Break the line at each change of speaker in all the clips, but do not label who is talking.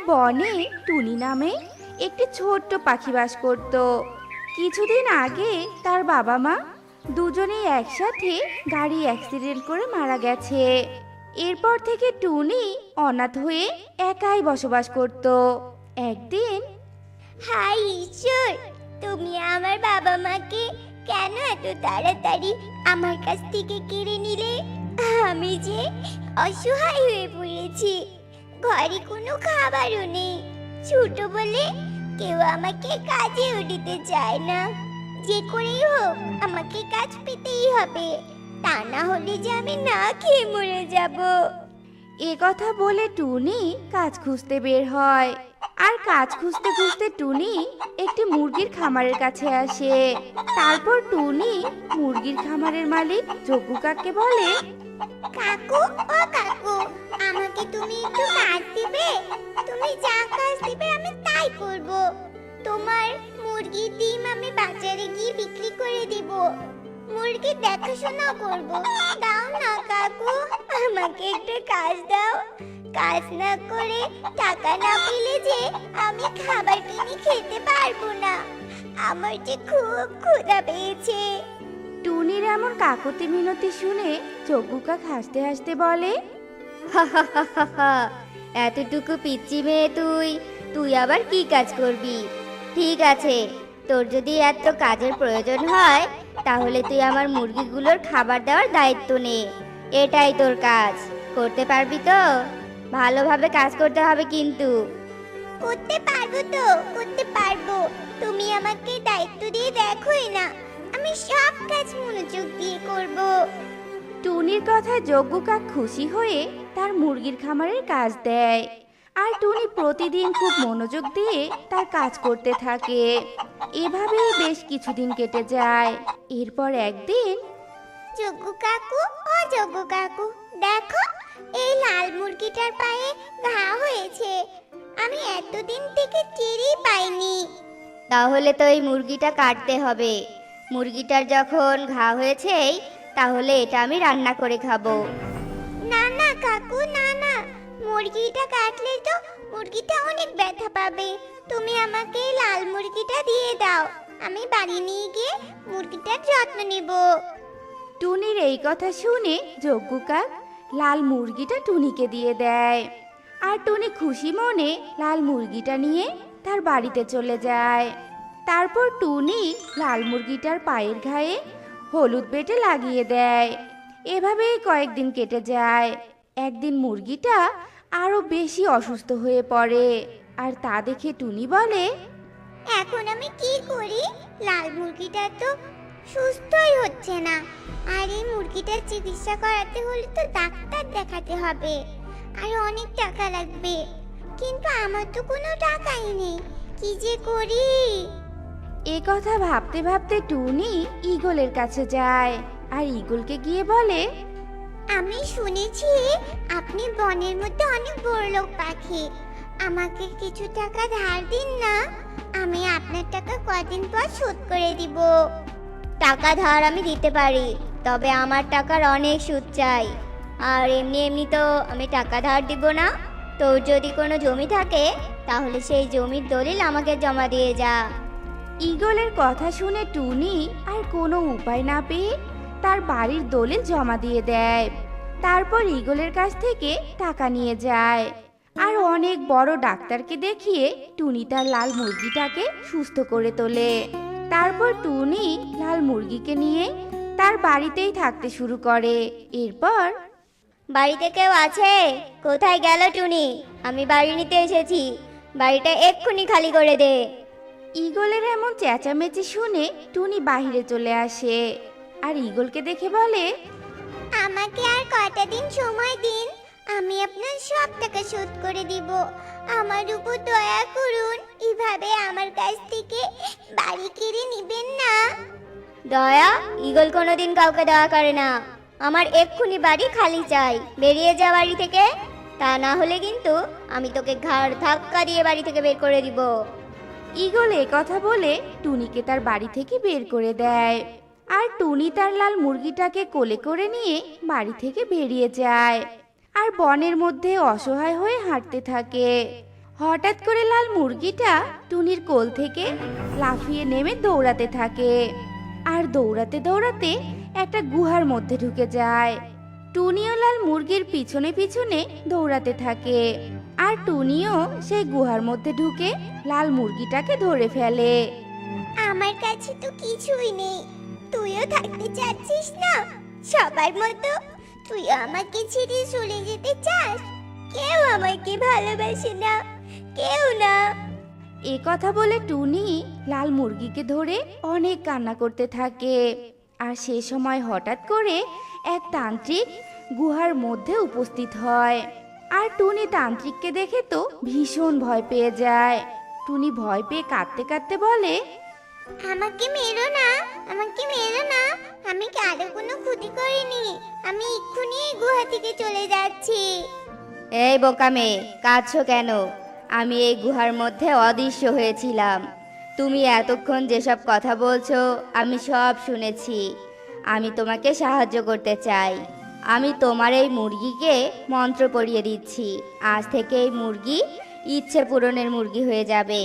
বনে টুনি নামে একটি ছোট্ট পাখি বাস করত। কিছুদিন আগে তার বাবা মা দুজনেই একসাথে গাড়ি অ্যাক্সিডেন্ট করে মারা গেছে। এরপর থেকে টুনি অনাথ হয়ে একাই বসবাস করত। একদিন
হাই ঈশ্বর, তুমি আমার বাবা মাকে কেন এত তাড়াতাড়ি আমার কাছ থেকে কেড়ে নিলে? আমি যে অসহায় হয়ে পড়েছি, ঘরে কোনো খাবারও নেই। ছোট বলে কেউ আমাকে কাজেও দিতে চায় না। যে করেই হোক আমাকে কাজ পেতেই হবে, তা না হলে যে আমি না খেয়ে মরে যাব।
এ কথা বলে টুনি কাজ খুঁজতে বের হয়। আর কাজ খুঁজতে খুঁজতে টুনি একটি মুরগির খামারের কাছে আসে। তারপর টুনি মুরগির খামারের মালিক যজ্ঞ কাককে বলে,
কাকু, ও কাকু, আমাকে তুমি একটু কাজ দিবে? তুমি যা কাজ দিবে আমি তাই করব। তোমার মুরগির ডিম আমি বাজারে গিয়ে বিক্রি করে দিব, মুরগির দেখাশোনা করব। দাও না কাকু, আমাকে একটা কাজ দাও। কাজ না করে টাকা না পেলে যে আমি খাবার কিনে খেতে পারবো না। আমার যে খুব ক্ষুধা পেয়েছে।
টুনির এমন কাকুতি মিনতি শুনে যজ্ঞ কাক হাসতে হাসতে বলে,
এতটুকু পিচ্চি মেয়ে তুই তুই আবার কি কাজ করবি? ঠিক আছে, তোর যদি এত কাজের প্রয়োজন হয় তাহলে তুই আমার মুরগিগুলোর খাবার দেওয়ার দায়িত্ব নে। এটাই তোর কাজ, করতে পারবি তো? ভালোভাবে কাজ করতে হবে কিন্তু।
করতে পারবো তো, করতে পারবো। তুমি আমাকে দায়িত্ব দিয়ে দেখোই না, আমি সব কাজ মনোযোগ দিয়ে করব।
টুনির কথায় যজ্ঞ কাক খুশি হয়ে তার মুরগির খামারের কাজ দেয়। আর টুনি প্রতিদিন খুব মনোযোগ দিয়ে তার কাজ করতে থাকে। এভাবেই বেশ কিছুদিন কেটে যায়। এরপর একদিন
যজ্ঞ কাকু, ও যজ্ঞ কাকু, দেখো এই লাল মুরগিটার পায়ে ঘা হয়েছে। আমি এতদিন থেকে টেরই পাইনি।
তাহলে তো এই মুরগিটা কাটতে হবে। মুরগিটার যখন ঘা হয়েছেই, তাহলে এটা আমি রান্না করে খাবো।
না না কাকু, না না, মুরগিটা কাটলে তো মুরগিটা অনেক ব্যথা পাবে। তুমি আমাকে এই লাল মুরগিটা দিয়ে দাও, আমি বাড়ি নিয়ে গিয়ে মুরগিটার যত্ন নেব।
টুনির এই কথা শুনে যজ্ঞ কাক লাল মুরগিটা টুনিকে দিয়ে দেয়। আর টুনি খুশি মনে লাল মুরগিটা নিয়ে তার বাড়িতে চলে যায়। তারপর টুনি লাল মুরগিটার পায়ের ঘায়ে হলুদ বেটে লাগিয়ে দেয়। এভাবেই কয়েকদিন কেটে যায়। একদিন মুরগিটা আরো বেশি অসুস্থ হয়ে পড়ে। আর তা দেখে টুনি বলে,
এখন আমি কি করি? লাল মুরগিটা তো সুস্থই হচ্ছে না, আর এই মুরগিটার চিকিৎসা করাতে হলে তো ডাক্তার দেখাতে হবে, আর অনেক টাকা লাগবে। কিন্তু আমার তো কোনো টাকাই নেই, কি যে করি?
এ কথা ভাবতে ভাবতে টুনি ঈগলের কাছে যায়। আর ঈগলকে গিয়ে বলে,
আমি শুনেছি আপনি বনের মধ্যে অনেক বড়লোক পাখি, আমাকে কিছু টাকা ধার দিন না, আমি আপনার টাকা কদিন পর শোধ করে দিব।
টাকা ধার আমি দিতে পারি, তবে আমার টাকার অনেক সুদ চাই। আর এমনি এমনি তো আমি টাকা ধার দিব না। তোর যদি কোনো জমি থাকে তাহলে সেই জমির দলিল আমাকে জমা দিয়ে যা।
ঈগলের কথা শুনে টুনি আর কোনো উপায় না পেয়ে তার বাড়ির দলিল জমা দিয়ে দেয়। তারপর ঈগলের কাছ থেকে টাকা নিয়ে যায়। আর অনেক বড় ডাক্তারকে দেখিয়ে টুনি তার লাল মুরগিটাকে সুস্থ করে তোলে। তারপর টুনি লাল মুরগিকে নিয়ে তার বাড়িতেই থাকতে শুরু করে। এরপর
বাড়িতে কেউ আছে? কোথায় গেল টুনি? আমি বাড়ি নিতে এসেছি, বাড়িটা এক্ষুনি খালি করে দে।
ঈগলের এমন চেঁচামেচি শুনে টুনি বাহিরে চলে আসে। আর ঈগলকে দেখে বলে,
আমাকে আর কয়টা দিন সময় দিন, আমি আপনার সব টাকা শোধ করে দিব। আমার উপর দয়া করুন, এভাবে আমার কাছ থেকে বাড়ি কেড়ে নেবেন না।
দয়া? ঈগল কোনোদিন কাউকে দয়া করে না। আমার এক্ষুনি বাড়ি খালি চাই, বেরিয়ে যা বাড়ি থেকে। তা না হলে কিন্তু আমি তোকে ঘাড় ধাক্কা দিয়ে বাড়ি থেকে বের করে দিব।
ঈগল এ কথা বলে টুনিকে তার বাড়ি থেকে বের করে দেয়। আর টুনি তার লাল মুরগিটাকে কোলে করে নিয়ে বাড়ি থেকে বেরিয়ে যায়। আর বনের মধ্যে অসহায় হয়ে হাঁটতে থাকে। হঠাৎ করে লাল মুরগিটা টুনির কোল থেকে লাফিয়ে নেমে দৌড়াতে থাকে আর দৌড়াতে দৌড়াতে একটা গুহার মধ্যে ঢুকে যায়। টুনিও লাল মুরগির পিছনে পিছনে দৌড়াতে থাকে আর টুনিও সেই গুহার মধ্যে ঢুকে লাল মুরগিটাকে ধরে ফেলে।
আমার কাছে তো কিছুই নেই, তুইও থাকতে চাচ্ছিস না সবার মতো? তুই আমাকে ছেড়ে চলে যেতে চাস? কেউ আমাকে ভালোবাসে না, কেউ না।
এ কথা বলে টুনি লাল মুরগিকে ধরে অনেক কান্না করতে থাকে। আর সে সময় হঠাৎ করে এক তান্ত্রিক গুহার মধ্যে উপস্থিত হয়। আর টুনি তান্ত্রিককে দেখে তো ভীষণ ভয় পেয়ে যায়। টুনি ভয় পেয়ে কাঁদতে কাঁদতে বলে,
আমাকে মেরো না, আমাকে মেরো না, আমি কারো কোনো ক্ষতি করিনি, আমি এক্ষুনি এই গুহা থেকে চলে যাচ্ছি।
এই বোকা মেয়ে, কাঁদছো কেন? আমি এই গুহার মধ্যে অদৃশ্য হয়েছিলাম। তুমি এতক্ষণ যেসব কথা বলছো আমি সব শুনেছি। আমি তোমাকে সাহায্য করতে চাই। আমি তোমার এই মুরগিকে মন্ত্র পড়িয়ে দিচ্ছি। আজ থেকে এই মুরগি ইচ্ছে পূরণের মুরগি হয়ে যাবে।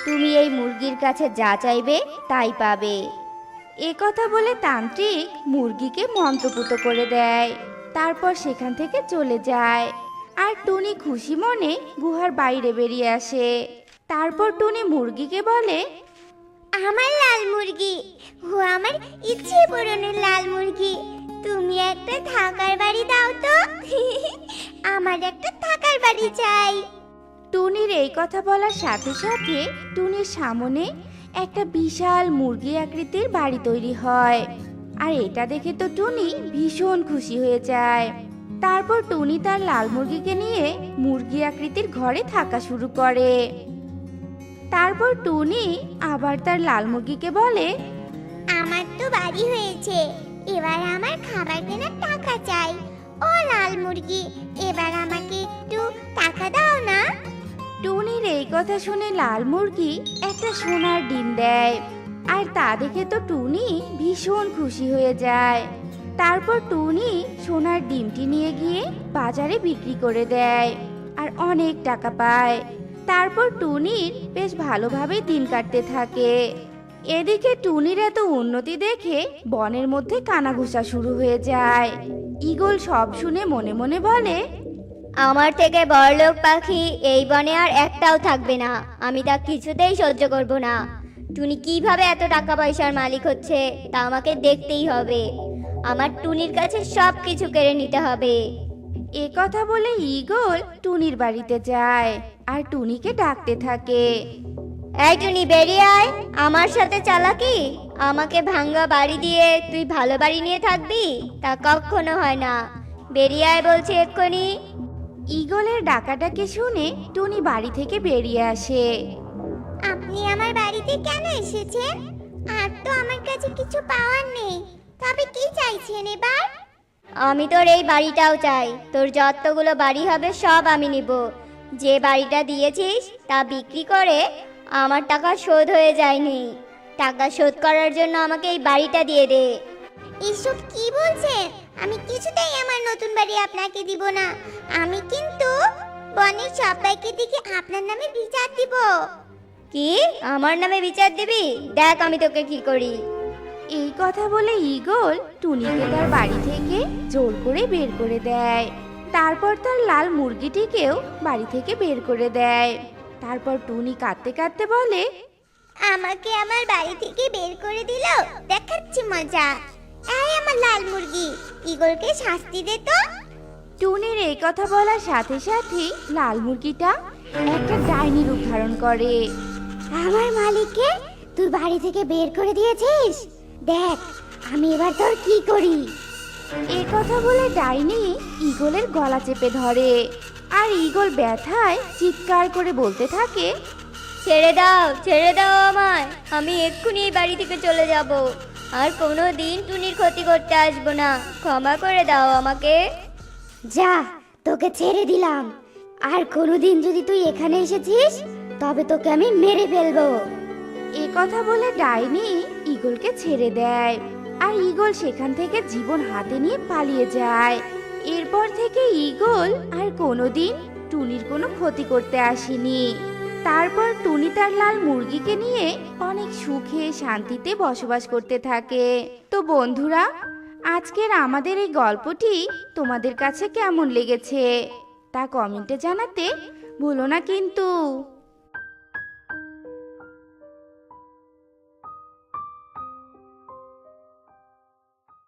তুমি এই মুরগির কাছে যা চাইবে তাই পাবে।
এ কথা বলে তান্ত্রিক মুরগিকে মন্ত্রপুত করে দেয়। তারপর সেখান থেকে চলে যায়। আর টুনি খুশি মনে গুহার বাইরে বেরিয়ে আসে। তারপর টুনি মুরগিকে বলে,
আমার লাল মুরগি, ও আমার ইচ্ছে পূরণের লাল মুরগি, তুমি একটা থাকার বাড়ি দাও তো। আমার একটা থাকার বাড়ি চাই।
টুনির এই কথা বলার সাথে সাথে টুনির সামনে একটা বিশাল মুরগি আকৃতির বাড়ি তৈরি হয়। আর এটা দেখে তো টুনি ভীষণ খুশি হয়ে যায়। তারপর টুনি তার লাল মুরগিকে নিয়ে মুরগি আকৃতির ঘরে থাকা শুরু করে। তারপর টুনি আবার তার লাল মুরগিকে বলে,
আমার তো বাড়ি হয়েছে, এবার আমার খাবার কেনার টাকা চাই। ও লাল মুরগি, এবার আমাকে একটু টাকা দাও না।
টুনির এই কথা শুনে লাল মুরগি একটা সোনার ডিম দেয়। আর তা দেখে তো টুনি ভীষণ খুশি হয়ে যায়। তারপর টুনি সোনার ডিমটি নিয়ে গিয়ে বাজারে বিক্রি করে দেয় আর অনেক টাকা পায়। তারপর টুনির বেশ ভালোভাবে দিন কাটতে থাকে। এদিকে টুনির এত উন্নতি দেখে বনের মধ্যে কানাঘুষা শুরু হয়ে যায়। ঈগল সব শুনে মনে মনে বলে,
আমার থেকে বড়লোক পাখি এই বনে আর একটাও থাকবে না। আমি তা কিছুতেই সহ্য করব না। টুনি কিভাবে এত টাকা পয়সার মালিক হচ্ছে তা আমাকে দেখতেই হবে। আমার টুনির কাছে সব কিছু কেড়ে নিতে হবে।
এ কথা বলে ঈগল টুনির বাড়িতে যায় আর টুনিকে ডাকতে থাকে।
এই টুনি, বেরিয়ে আয়। আমার সাথে চালাকি? আমাকে ভাঙ্গা বাড়ি দিয়ে তুই ভালো বাড়ি নিয়ে থাকবি? তা কখনো হয় না। বেরিয়ে আয় বলছি এক্ষুনি।
ঈগলের ডাকাটাকে শুনে টুনি বাড়ি থেকে বেরিয়ে আসে।
আপনি আমার বাড়িতে কেন এসেছেন? আর তো আমার কাছে কিছু পাওয়ার নেই, তবে কি চাইছেন এবার?
আমি তোর এই বাড়িটাও চাই। তোর যতগুলো বাড়ি হবে সব আমি নিব। যে বাড়িটা দিয়েছিস তা বিক্রি করে আমার টাকা শোধ হয়ে যায়নি। টাকা শোধ করার জন্য আমাকে এই বাড়িটা দিয়ে দে।
এসব কি বলছেন? আমি কিছুতেই আমার নতুন বাড়ি আপনাকে দিব না। আমি কিন্তু বনের সবাইকে দেখে আপনার নামে বিচার দিব।
কি? আমার নামে বিচার দিবি? দেখ আমি তোকে কি করি।
এই কথা বলে ঈগল টুনিকে তার বাড়ি থেকে জোর করে বের করে দেয়। তারপর তার লাল মুরগিটিকেও বাড়ি থেকে বের করে দেয়। তারপর টুনি কাঁদতে কাঁদতে বলে,
আমাকে আমার বাড়ি থেকে বের করে দিল, দেখাচ্ছি মজা। এই আমার লাল মুরগি, ঈগলকে শাস্তি দে তো।
টুনির এই কথা বলার সাথে সাথে লাল মুরগিটা একটা ডাইনি রূপ ধারণ করে।
আমার মালিককে তুই বাড়ি থেকে বের করে দিয়েছিস, দেখ আমি এবার তোর কি করি।
এই কথা বলে ডাইনি ঈগলের গলা চেপে ধরে আর ঈগল ব্যথায় চিৎকার করে বলতে থাকে,
ছেড়ে দাও আমায়। আমি এক্ষুনি এই বাড়ি থেকে চলে যাব। আর কোনো দিন টুনির ক্ষতি করতে আসবো না। ক্ষমা করে দাও আমাকে।
যা, তোকে ছেড়ে দিলাম। আর কোনোদিন যদি তুই এখানে এসেছিস তবে তোকে আমি মেরে ফেলবো।
এ কথা বলে ডাইনি ঈগলকে ছেড়ে দেয় আর ঈগল সেখান থেকে জীবন হাতে নিয়ে পালিয়ে যায়। এরপর থেকে ঈগল আর কোনোদিন টুনির কোনো ক্ষতি করতে আসেনি। তারপর টুনি তার লাল মুরগিকে নিয়ে অনেক সুখে শান্তিতে বসবাস করতে থাকে। তো বন্ধুরা, আজকের আমাদের এই গল্পটি তোমাদের কাছে কেমন লেগেছে তা কমেন্টে জানাতে ভুলো না কিন্তু।